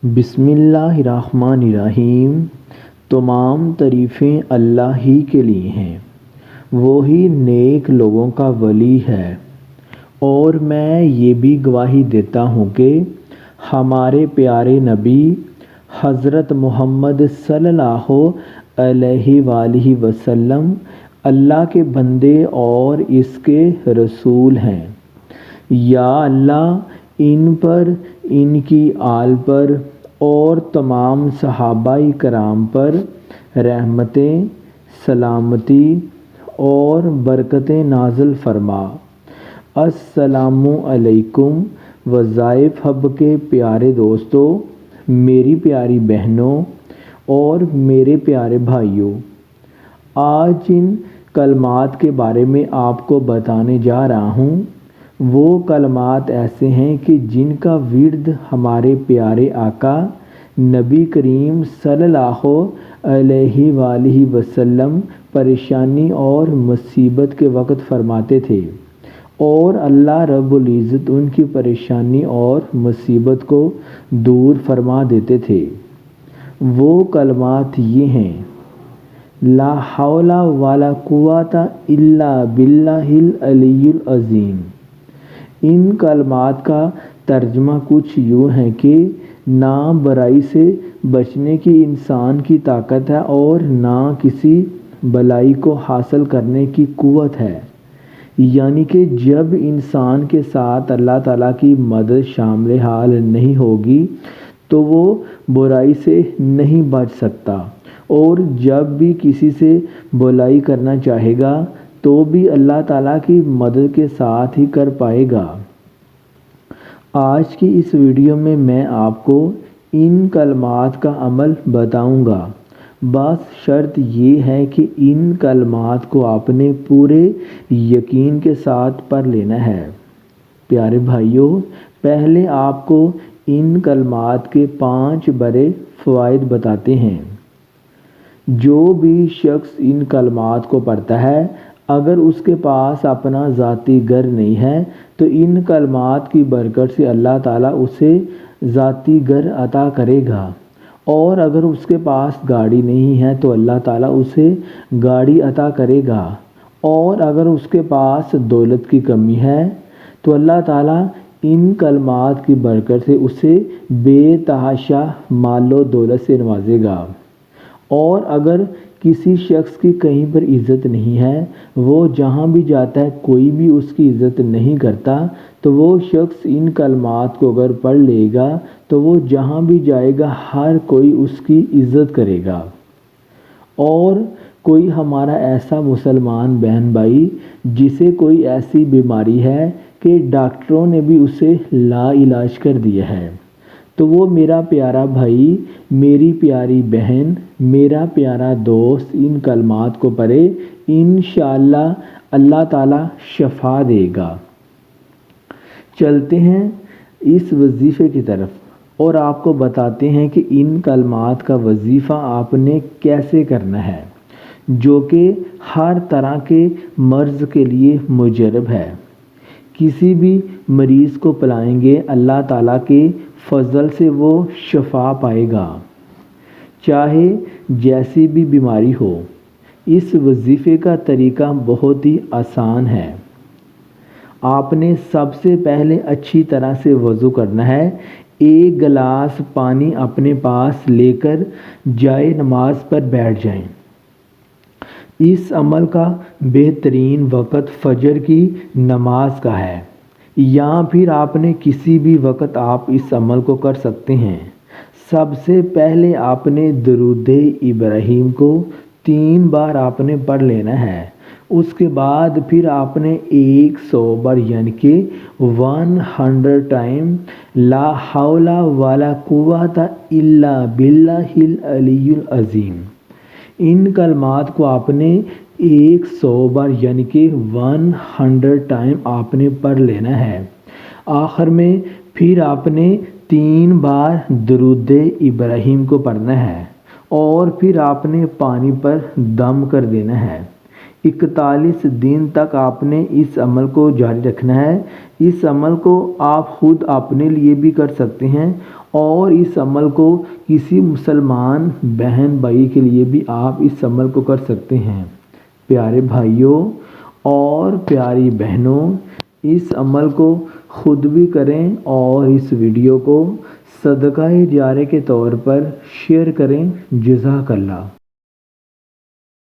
بسم اللہ الرحمن الرحیم۔ تمام تعریفیں اللہ ہی کے لیے ہیں، وہی نیک لوگوں کا ولی ہے، اور میں یہ بھی گواہی دیتا ہوں کہ ہمارے پیارے نبی حضرت محمد صلی اللہ علیہ وآلہ وسلم اللہ کے بندے اور اس کے رسول ہیں۔ یا اللہ ان پر، ان کی آل پر اور تمام صحابہ کرام پر رحمتیں، سلامتی اور برکتیں نازل فرما۔ السلام علیکم۔ وظائف ہب کے پیارے دوستوں، میری پیاری بہنوں اور میرے پیارے بھائیوں، آج جن کلمات کے بارے میں آپ کو بتانے جا رہا ہوں وہ کلمات ایسے ہیں کہ جن کا ورد ہمارے پیارے آقا نبی کریم صلی اللہ علیہ وآلہ وسلم پریشانی اور مصیبت کے وقت فرماتے تھے، اور اللہ رب العزت ان کی پریشانی اور مصیبت کو دور فرما دیتے تھے۔ وہ کلمات یہ ہیں: لا حول ولا قوت الا باللہ العلی العظیم۔ ان کلمات کا ترجمہ کچھ یوں ہے کہ نہ برائی سے بچنے کی انسان کی طاقت ہے اور نہ کسی بلائی کو حاصل کرنے کی قوت ہے، یعنی کہ جب انسان کے ساتھ اللہ تعالیٰ کی مدد شامل حال نہیں ہوگی تو وہ برائی سے نہیں بچ سکتا، اور جب بھی کسی سے بلائی کرنا چاہے گا تو بھی اللہ تعالیٰ کی مدد کے ساتھ ہی کر پائے گا۔ آج کی اس ویڈیو میں آپ کو ان کلمات کا عمل بتاؤں گا، بس شرط یہ ہے کہ ان کلمات کو آپ نے پورے یقین کے ساتھ پڑھ لینا ہے۔ پیارے بھائیوں، پہلے آپ کو ان کلمات کے 5 بڑے فوائد بتاتے ہیں۔ جو بھی شخص ان کلمات کو پڑھتا ہے، اگر اس کے پاس اپنا ذاتی گھر نہیں ہے تو ان کلمات کی برکت سے اللہ تعالیٰ اسے ذاتی گھر عطا کرے گا، اور اگر اس کے پاس گاڑی نہیں ہے تو اللہ تعالیٰ اسے گاڑی عطا کرے گا، اور اگر اس کے پاس دولت کی کمی ہے تو اللہ تعالیٰ ان کلمات کی برکت سے اسے بے تحاشا مال و دولت سے نوازے گا، اور اگر کسی شخص کی کہیں پر عزت نہیں ہے، وہ جہاں بھی جاتا ہے کوئی بھی اس کی عزت نہیں کرتا، تو وہ شخص ان کلمات کو اگر پڑھ لے گا تو وہ جہاں بھی جائے گا ہر کوئی اس کی عزت کرے گا۔ اور کوئی ہمارا ایسا مسلمان بہن بھائی جسے کوئی ایسی بیماری ہے کہ ڈاکٹروں نے بھی اسے لا علاج کر دیا ہے، تو وہ میرا پیارا بھائی، میری پیاری بہن، میرا پیارا دوست ان کلمات کو پڑھے، انشاءاللہ اللہ تعالیٰ شفا دے گا۔ چلتے ہیں اس وظیفے کی طرف اور آپ کو بتاتے ہیں کہ ان کلمات کا وظیفہ آپ نے کیسے کرنا ہے، جو کہ ہر طرح کے مرض کے لیے مجرب ہے۔ کسی بھی مریض کو پلائیں گے اللہ تعالیٰ کے فضل سے وہ شفا پائے گا، چاہے جیسی بھی بیماری ہو۔ اس وظیفے کا طریقہ بہت ہی آسان ہے۔ آپ نے سب سے پہلے اچھی طرح سے وضو کرنا ہے۔ 1 گلاس پانی اپنے پاس لے کر جائے نماز پر بیٹھ جائیں۔ اس عمل کا بہترین وقت فجر کی نماز کا ہے، یا پھر آپ نے کسی بھی وقت آپ اس عمل کو کر سکتے ہیں۔ سب سے پہلے آپ نے درود ابراہیم کو 3 بار آپ نے پڑھ لینا ہے۔ اس کے بعد پھر آپ نے 100 بار یعنی کہ 100 ٹائم لا حول ولا قوت الا باللہ العلی العظیم۔ ان کلمات کو آپ نے 100 بار یعنی کہ 100 ٹائم آپ نے پڑھ لینا ہے۔ آخر میں پھر آپ نے 3 بار درود ابراہیم کو پڑھنا ہے، اور پھر آپ نے پانی پر دم کر دینا ہے۔ 41 دن تک آپ نے اس عمل کو جاری رکھنا ہے۔ اس عمل کو آپ خود اپنے لیے بھی کر سکتے ہیں اور اس عمل کو کسی مسلمان بہن بھائی کے لیے بھی آپ اس عمل کو کر سکتے ہیں۔ پیارے بھائیوں اور پیاری بہنوں، اس عمل کو خود بھی کریں اور اس ویڈیو کو صدقہ جاریہ کے طور پر شیئر کریں۔ جزاک اللہ۔